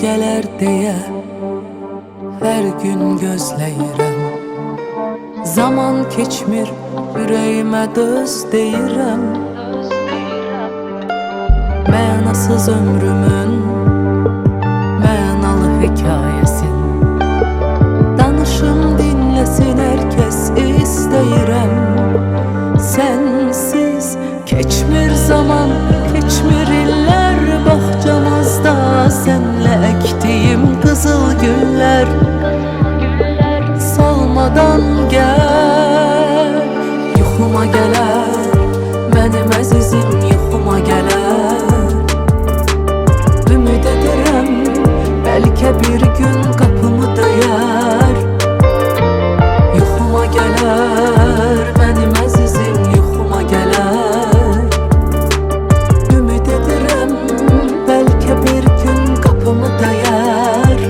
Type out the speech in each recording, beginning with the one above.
gələr deyə hər gün gözləyirəm. Zaman keçmir, ürəyimə döz deyirəm. Mənasız ömrümün mənalı hekayəsin danışım, dinləsin hər kəs istəyirəm. Sənsiz keçmir zaman, keçmir illər, bağçamızda sənlə əkdiyim qızıl güllər. Solmadan gəl, yuxuma gələr, mənim əzizim yuxuma gələr. Ümid edirəm, bəlkə bir gün qapımı döyər. Yuxuma gələr, mənim əzizim yuxuma gələr. Ümid edirəm, bəlkə bir gün qapımı döyər.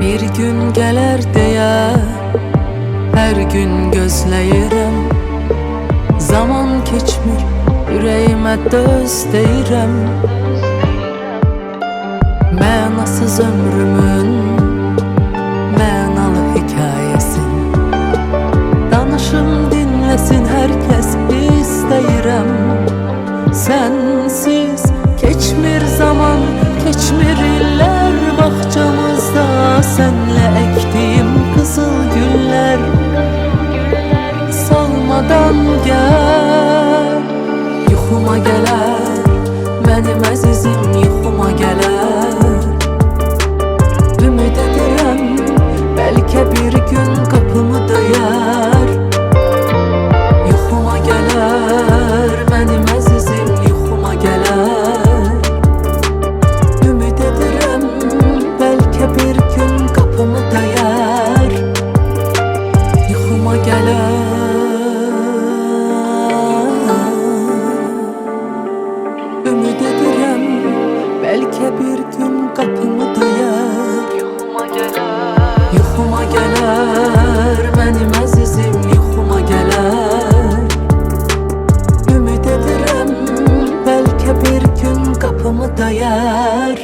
Bir gün gələr deyə hər gün gözləyirəm. Zaman keçmir, ürəyimə döz deyirəm. Mənasız ömrümün mənalı hekayəsin danışım, dinləsin hər kəs istəyirəm. Sənsiz keçmir zaman, keçmir illər, bağçamızda sənlə əkdiyim qızıl güllər. Solmadan gəl, yuxuma gələr, mənim əzizim yuxuma gələr. Ümid edirəm, bəlkə bir gün qapımı döyər. Yuxuma gələr, mənim əzizim yuxuma gələr. Ümid edirəm, bəlkə bir gün qapımı döyər. Yuxuma gələr. Ümid edirəm, bəlkə bir gün qapımı döyər. Yuxuma gələr, yuxuma gələr, mənim əzizim yuxuma gələr. Ümid edirəm, bəlkə bir gün qapımı döyər.